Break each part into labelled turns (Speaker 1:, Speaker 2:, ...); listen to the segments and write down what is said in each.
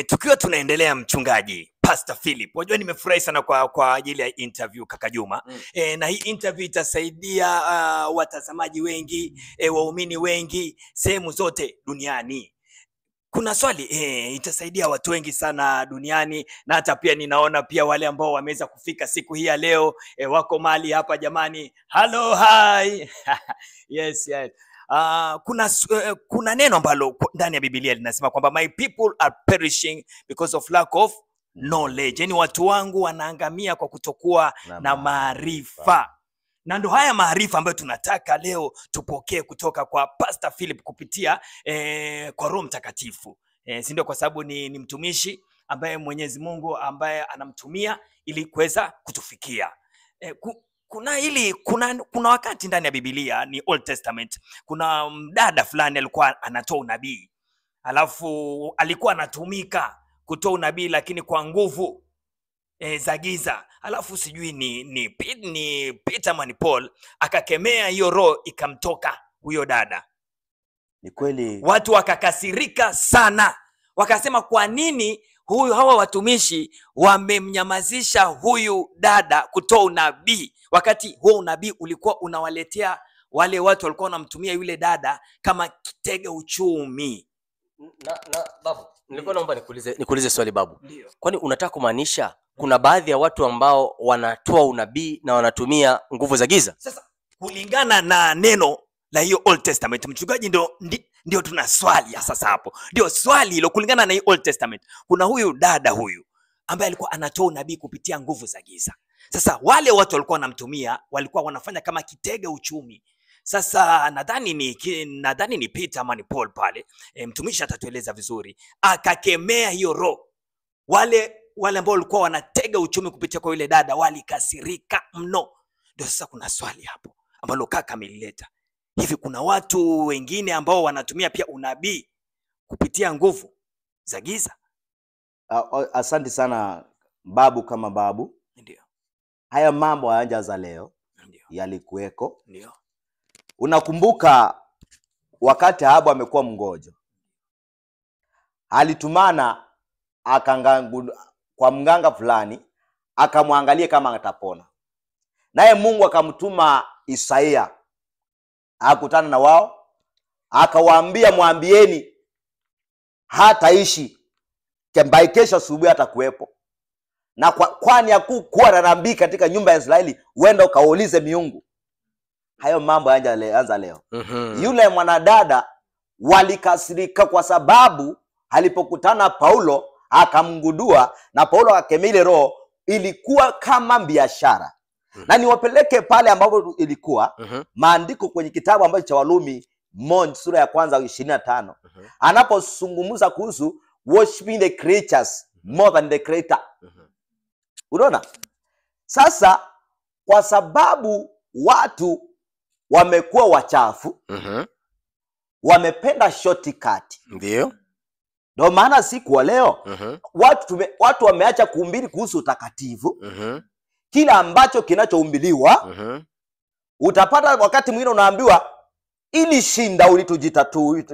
Speaker 1: Tukiwa tunaendelea mchungaji Pastor Philip, wajua nimefurahi sana kwa ajili ya interview kaka Juma. Na hii interview itasaidia watazamaji wengi, waumini wengi sehemu zote duniani. Kuna swali itasaidia watu wengi sana duniani, na hata pia ninaona pia wale ambao wameweza kufika siku hii ya leo wako mali hapa jamani. Hello, hi. Yes. Kuna neno ambalo ndani ya Biblia linasema kwamba my people are perishing because of lack of knowledge. Yani watu wangu wanaangamia kwa kutokuwa na maarifa. Na ndo haya maarifa ambayo tunataka leo tupokee kutoka kwa Pastor Philip kupitia kwa Roho Mtakatifu. Si ndio? Kwa sababu ni mtumishi ambaye Mwenyezi Mungu ambaye anamtumia ili kuweza kutufikia. Kuna wakati ndani ya Biblia, ni Old Testament, kuna mdada fulani alikuwa anatoa unabii. Alafu alikuwa anatumika kutoa unabii lakini kwa nguvu za giza. Alafu sijui ni Peter ama ni Paul akakemea hiyo roho ikamtoka huyo dada.
Speaker 2: Ni kweli.
Speaker 1: Watu wakakasirika sana. Wakasema kwa nini hawa watumishi wamemnyamazisha huyu dada kutoa unabii, wakati huo unabii ulikuwa unawaletea wale watu walikuwa wanamtumia yule dada kama kitega uchumi.
Speaker 2: Babu, nilikuwa naomba nikuulize swali babu. Kwani unataka kumaanisha kuna baadhi ya watu ambao wanatoa unabii na wanatumia nguvu za giza?
Speaker 1: Sasa kulingana na neno la hiyo Old Testament, mchungaji, ndio tuna swali sasa hapo. Ndio swali hilo, kulingana na hiyo Old Testament. Kuna huyu dada huyu ambaye alikuwa anatoa unabii kupitia nguvu za giza. Sasa wale watu walikuwa wanamtumia walikuwa wanafanya kama kitega uchumi. Sasa nadhani ni Peter ama ni Paul pale, mtumishi atatueleza vizuri, akakemea hiyo roho. Wale ambao walikuwa wanatega uchumi kupitia kwa yule dada walikasirika mno. Ndio sasa kuna swali hapo ambalo kaka amelileta. Hivi kuna watu wengine ambao wanatumia pia unabii kupitia nguvu za giza?
Speaker 2: Asante sana babu kama babu.
Speaker 1: Ndio.
Speaker 2: Haya mambo hayajaanza leo.
Speaker 1: Ndio.
Speaker 2: Yalikuweko.
Speaker 1: Ndio.
Speaker 2: Unakumbuka wakati Ahabu amekuwa mgonjwa, alitumana kwa mganga fulani akamwangalia kama atapona. Naye Mungu akamtuma Isaia akutana na wao, akawaambia mwambieni hataishi, kembai kesho asubuhi atakuwepo. Na kwani hakukuwa na nabii katika nyumba ya Israeli, uenda ukaulize miungu. Hayo mambo yaanza leo. Yule mwanadada walikasirika kwa sababu alipokutana Paulo akamgudua, na Paulo akakemea ile roho. Ilikuwa kama biashara. Na niwapeleke pale ambapo ilikuwa maandiko kwenye kitabu ambacho cha Warumi sura ya 1:25. Anapozungumza kuhusu worshiping the creatures more than the creator. Unaona? Sasa kwa sababu watu wamekuwa wachafu, wamependa shortcut.
Speaker 1: Ndio
Speaker 2: maana siku wa leo watu wameacha kuhubiri kuhusu utakatifu. Kila ambacho kinachoumbiliwa, utapata wakati mwingine unaambiwa ili shinda ulitujitatue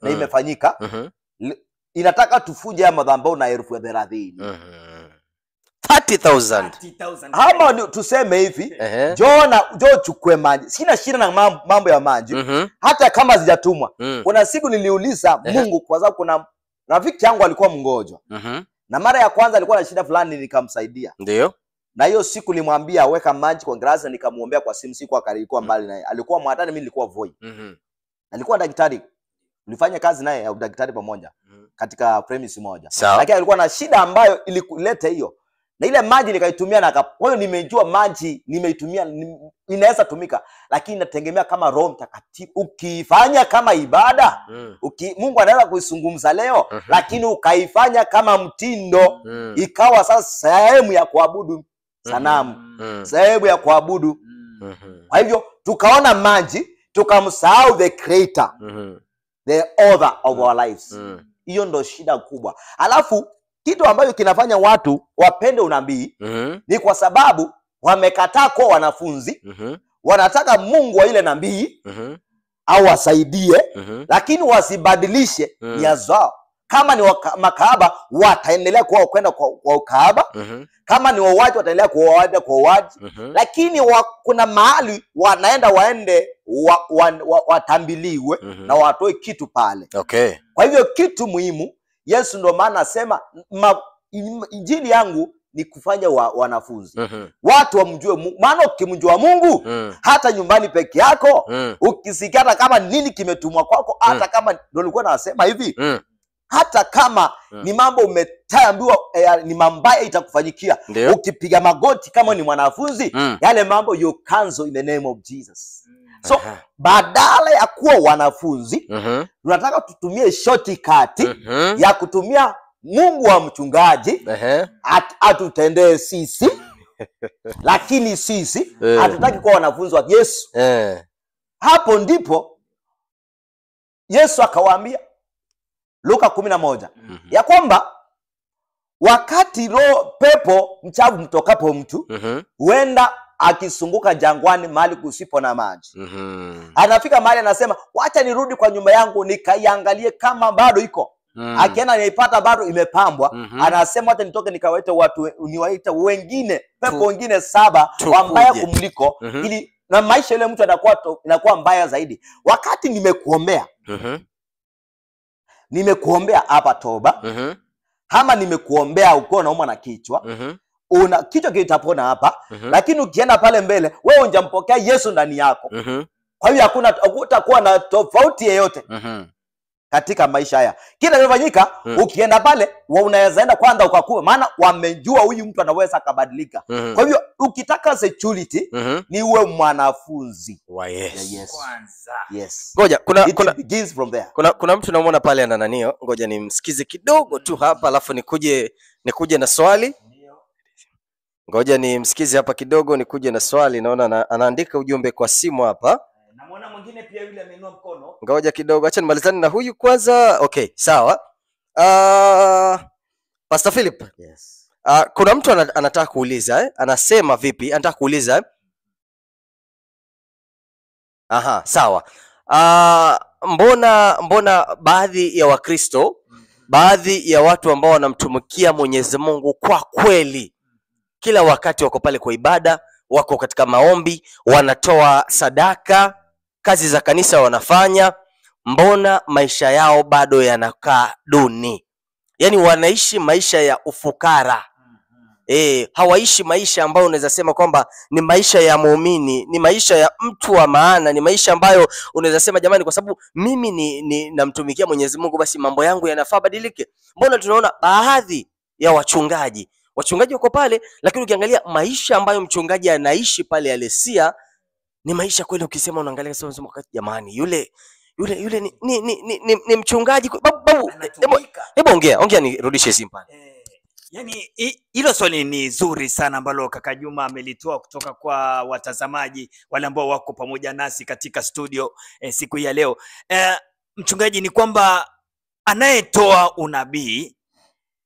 Speaker 2: na imefanyika. Inataka tufunje ya madhambi na 30,000.
Speaker 1: 30,000.
Speaker 2: Hama tuseme hivi, njoo chukue maji. Sina shida na mambo ya maji, hata kama zijatumwa. Kuna siku niliuliza Mungu kwa sababu kuna rafiki yangu alikuwa mgonjwa. Na mara ya kwanza alikuwa na shida fulani, nikamsaidia.
Speaker 1: Ndio.
Speaker 2: Na hiyo siku nilimwambia weka maji kwa glasi, na nikamuombea kwa simu. Siku alikuwa mbali naye, alikuwa Mwadani, mimi nilikuwa Voi. Alikuwa daktari, nilifanya kazi naye ya daktari pamoja katika premise moja. Lakini alikuwa na shida ambayo ilileta hiyo. Na ile maji nikaitumia, na kwa hiyo nimejua maji nimeitumia inaweza tumika, lakini inategemea kama Roho Mtakatifu ukifanya kama ibada. Mungu anaweza kuizungumza leo, lakini ukaifanya kama mtindo, ikawa sasa sehemu ya kuabudu sanamu, sehemu ya kuabudu. Kwa hivyo tukaona maji, tukamsahau the creator, the author of our lives. Hiyo ndo shida kubwa. Alafu kitu ambacho kinafanya watu wapende unabii ni kwa sababu wamekataa kuwa wanafunzi. Wanataka Mungu wa ile nabii au wasaidie, lakini wasibadilishe nia zao. Kama ni makahaba wataendelea kwenda kwa ukahaba. Kama ni wauaji wataendelea kwa uaji. Lakini kuna mahali waende watambiliwe na watoe kitu pale.
Speaker 3: Okay.
Speaker 2: Kwa hivyo kitu muhimu, Yesu ndo maana asema injili yangu ni kufanya wanafunzi. Watu wamjue Mungu. Maana ukimjua Mungu hata nyumbani peke yako ukisikia hata kama nini kimetumwa kwako, hata kama ndio nilikuwa nasema hivi, hata kama ni mambo umetaambiwa ni mambaya itakufanyikia, ukipiga magoti kama ni mwanafunzi, yale mambo you cancel in the name of Jesus. So badala ya kuwa wanafunzi tunataka tutumie shortcut ya kutumia Mungu wa mchungaji atutendee sisi lakini sisi hatutaki kuwa wanafunzi wa Yesu. Hapo ndipo Yesu akawaambia Luka 11 ya kwamba wakati pepo mchafu mtokapo mtu huenda akisunguka jangwani mahali kusipo na maji. Anafika mahali anasema, wacha nirudi kwa nyumba yangu nikaiangalie kama bado iko. Akienda naipata bado imepambwa. Anasema wacha nitoke nikawaite watu, niwaite wengine, pepo wengine 7 wambaya kumliko, ili na maisha yule mtu inakuwa mbaya zaidi. Wakati nimekuombea hapa toba, ama nimekuombea uko naumwa na kichwa, kichwa kitapona hapa, lakini ukienda pale mbele wewe unjampokea Yesu ndani yako. Kwa hiyo hakutakuwa na tofauti yoyote katika maisha haya. Kile kinafanyika ukienda pale unaweza enda kwanza ukakue, maana wamejua huyu mtu anaweza akabadilika. Kwa hivyo ukitaka security ni uwe mwanafunzi
Speaker 3: wa Yesu.
Speaker 2: Yes.
Speaker 3: Ngoja
Speaker 2: begins from there.
Speaker 3: Kuna mtu namuona pale ana nanio. Ngoja nimsikize kidogo tu hapa alafu nikuje na swali. Ngoja nimsikize hapa kidogo nikuje na swali. Naona anaandika ujumbe kwa simu hapa.
Speaker 1: Namuona mwingine pia yule ameinua mkono.
Speaker 3: Ngoja kidogo, acha nimalizane na huyu kwanza. Okay, sawa. Pastor Philip.
Speaker 2: Yes.
Speaker 3: Kuna mtu anataka kuuliza anasema vipi? Anataka kuuliza Aha, sawa. Mbona baadhi ya Wakristo, baadhi ya watu ambao wanamtumikia Mwenyezi Mungu kwa kweli, kila wakati wako pale kwa ibada, wako katika maombi, wanatoa sadaka, kazi za kanisa wanafanya, mbona maisha yao bado yanakaa duni? Yaani wanaishi maisha ya ufukara. Hawaishi maisha ambayo unaweza sema kwamba ni maisha ya muumini, ni maisha ya mtu wa maana, ni maisha ambayo unaweza sema jamani, kwa sababu mimi ni namtumikia Mwenyezi Mungu, basi mambo yangu yanafaa badilike. Mbona tunaona baadhi ya wachungaji wako pale, lakini ukiangalia maisha ambayo mchungaji anaishi pale Alesia ni maisha kweli, ukisema unaangalia sema jamani, yule ni mchungaji. Babu, hebu ongea nirudishe simpa.
Speaker 1: Yaani hilo swali ni zuri sana ambalo kaka Juma amelitoa kutoka kwa watazamaji wale ambao wako pamoja nasi katika studio siku hii ya leo. Mchungaji, ni kwamba anayetoa unabii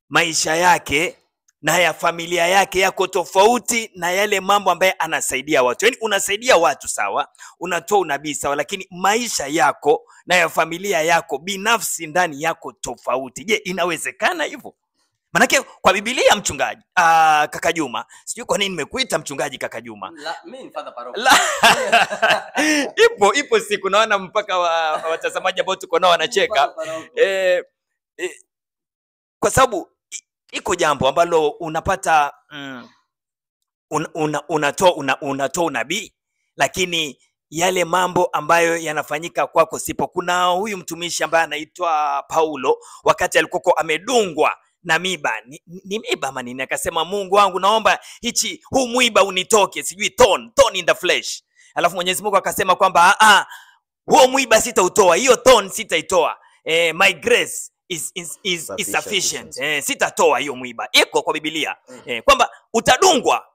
Speaker 1: maisha yake na ya familia yake yako tofauti na yale mambo ambaye anasaidia watu. Yaani unasaidia watu sawa, unatoa unabii sawa, lakini maisha yako na ya familia yako binafsi ndani yako tofauti. Je, inawezekana hivyo? Manake kwa Biblia mchungaji, kaka Juma, sijui kwa nini nimekuita mchungaji kaka Juma.
Speaker 3: Mimi ni father paroko.
Speaker 1: Ipo siku naona mpaka watazamaji ambao tuko nao wanacheka. Kwa sababu iko jambo ambalo unapata unatoa unabii, lakini yale mambo ambayo yanafanyika kwako sipo. Kuna huyu mtumishi ambaye anaitwa Paulo, wakati alikuwa amedungwa na miba, ni miba ama nini, akasema Mungu wangu naomba huu mwiba unitoke, sijui thorn in the flesh. Alafu Mwenyezi Mungu akasema kwamba huo mwiba sitautoa, hiyo thorn sitaitoa, my grace is sufficient. Sitatoa hiyo mwiba. Iko kwa Biblia kwamba utadungwa,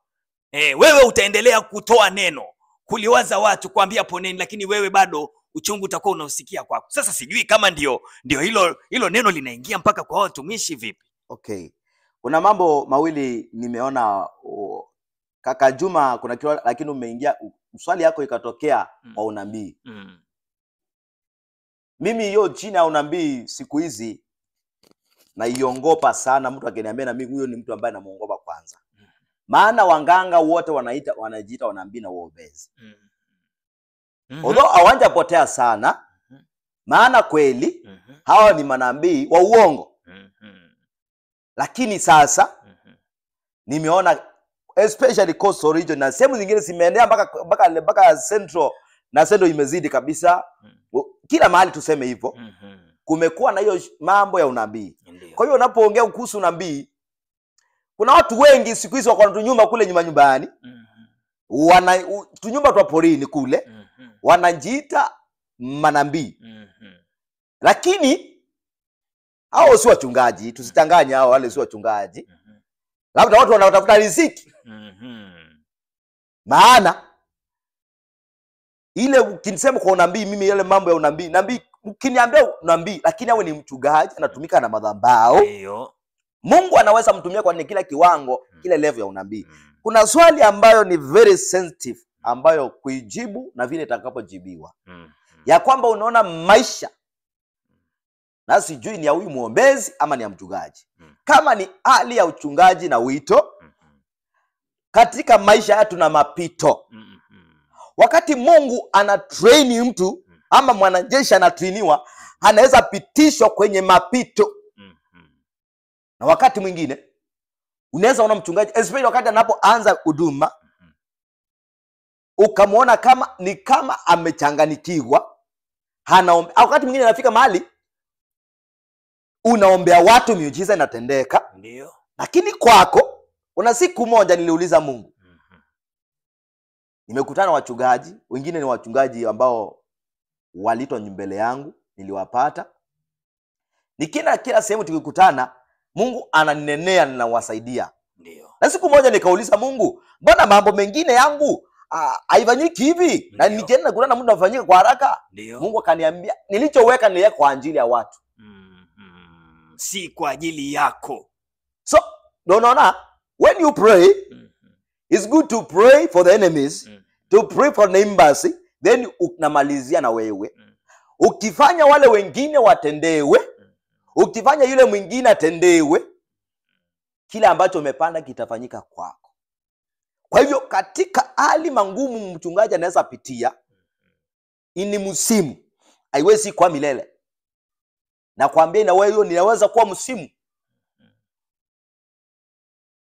Speaker 1: wewe utaendelea kutoa neno, kuliwaza watu, kuambia poneni, lakini wewe bado uchungu utakuwa unausikia kwako. Sasa sijui kama ndio hilo neno linaingia mpaka kwa watumishi vipi?
Speaker 2: Okay. Kuna mambo mawili nimeona kaka Juma, kuna kitu lakini umeingia swali yako ikatokea kwa unabii. Mimi hiyo chini ya unabii siku hizi na iongopa sana mtu akiniambia na mimi huyo ni mtu ambaye namuogopa kwanza. Maana wanganga wote wanajiita wanabii na waombezi. Although hawajapotea sana, maana kweli hawa ni manabii wa uongo. Lakini sasa nimeona especially coastal region na sehemu zingine zimeendea mpaka central, na central imezidi kabisa. Kila mahali tuseme hivyo. Kumekuwa na hiyo mambo ya unabii. Kwa hiyo unapoongea kuhusu unabii, kuna watu wengi siku hizi wako tunyumba kule nyumbani. Tunyumba twa porini kule. Wanajiita manabii. Lakini hao si wachungaji, tusitanganye hao wale si wachungaji. Labda watu wanatafuta riziki. Maana ile ukinisema kwa unabii, mimi yale mambo ya unabii, nabii ukiniambia unabii lakini awe ni mchungaji anatumika na madhabahu,
Speaker 1: Ndio.
Speaker 2: Mungu anaweza mtumia kwa kila kiwango, kile level ya unabii. Kuna swali ambayo ni very sensitive ambayo kuijibu na vile itakapojibiwa. Ya kwamba unaona maisha na sijui ni ya huyu muombezi ama ni ya mchungaji. Kama ni hali ya uchungaji na wito, katika maisha haya tuna mapito. Wakati Mungu anatrain mtu ama mwanajeshi anatrainiwa, anaweza pitishwa kwenye mapito. Na wakati mwingine unaweza ona mchungaji especially wakati anapoanza huduma, ukamwona kama amechanganikiwa, wakati mwingine anafika mahali unaombea watu miujiza inatendeka.
Speaker 1: Ndio.
Speaker 2: Lakini kwako, una siku moja niliuliza Mungu. Nimekutana wachungaji, wengine ni wachungaji ambao walitwa mbele yangu, niliwapata. Nikienda kila sehemu tukikutana, Mungu ananinenea na nawasaidia.
Speaker 1: Ndio.
Speaker 2: Na siku moja nikauliza Mungu, mbona mambo mengine yangu haifanyiki hivi? Na nikienda kuna mtu anafanyika kwa haraka.
Speaker 1: Ndio.
Speaker 2: Mungu akaniambia, nilichoweka niliweka kwa ajili ya watu.
Speaker 1: Si kwa ajili yako.
Speaker 2: So, unaona, when you pray, it's good to pray for the enemies, to pray for the embassy, then unamalizia na wewe. Ukifanya wale wengine watendewe, ukifanya yule mwingine atendewe, kile ambacho umepanda kitafanyika kwako. Kwa hivyo katika hali mangumu mchungaji anaweza pitia, ini msimu, haiwezi kuwa milele. Na kuambia na wewe hiyo ninaweza kuwa msimu.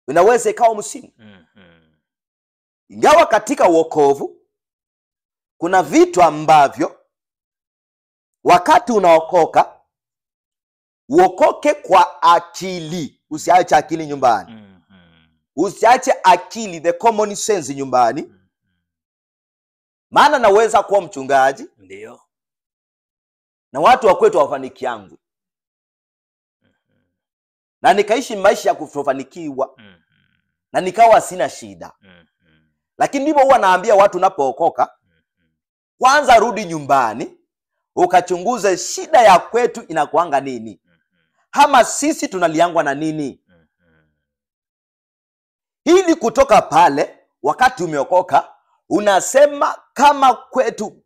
Speaker 2: Inaweza ikawa msimu. Ingawa katika wokovu kuna vitu ambavyo wakati unaokoka, uokoke kwa akili. Usiache akili nyumbani. Usiache akili, the common sense nyumbani. Maana naweza kuwa mchungaji.
Speaker 1: Ndio.
Speaker 2: Na watu wa kwetu hawafanikiangu. Na nikaishi maisha ya kufanikiwa. Na nikawa sina shida. Lakini ndivyo huwa naambia watu napookoka, kwanza rudi nyumbani, ukachunguze shida ya kwetu inakuanga nini. Ama sisi tunaliangwa na nini. Ili kutoka pale, wakati umeokoka, unasema kama kwetu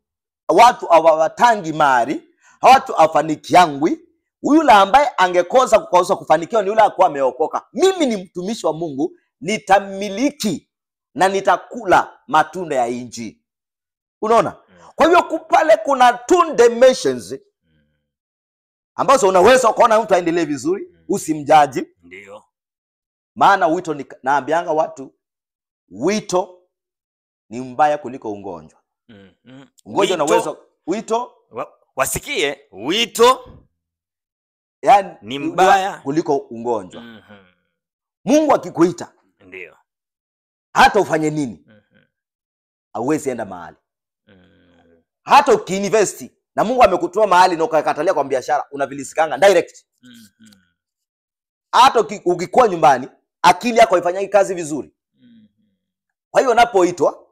Speaker 2: watu hawatangi mali, watu hawafanikiangwi, yule ambaye angekosa kufanikiwa ni yule akuwa ameokoka. Mimi ni mtumishi wa Mungu, nitamiliki na nitakula matunda ya inji. Unaona? Kwa hivyo pale kuna two dimensions ambazo unaweza ukaona mtu aendelee vizuri, usimjaji.
Speaker 1: Ndio.
Speaker 2: Maana wito naambianga watu, wito ni mbaya kuliko ugonjwa. Ugonjwa unaweza wito
Speaker 1: wasikie wito
Speaker 2: yani
Speaker 1: ni mbaya
Speaker 2: kuliko ugonjwa. Mungu akikuita,
Speaker 1: ndio,
Speaker 2: hata ufanye nini, hauwezi enda mahali. Hata ukiinvesti na Mungu amekutoa mahali na ukakatalia kwa biashara, unavilisikanga direct. Hata ukikuwa nyumbani, akili yako haifanyagi kazi vizuri. Kwa hiyo unapoitwa,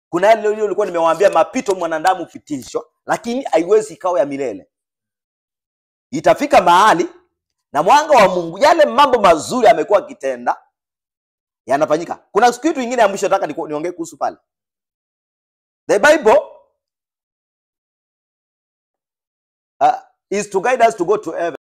Speaker 2: kuna yale nilikuwa nimewaambia, mapito mwanadamu pitishwa, lakini haiwezi ikawa ya milele. Itafika mahali na mwanga wa Mungu, yale mambo mazuri amekuwa akitenda yanafanyika. Kuna kitu kingine ya mwisho nataka niongee kuhusu pale. The Bible is to guide us to go to heaven.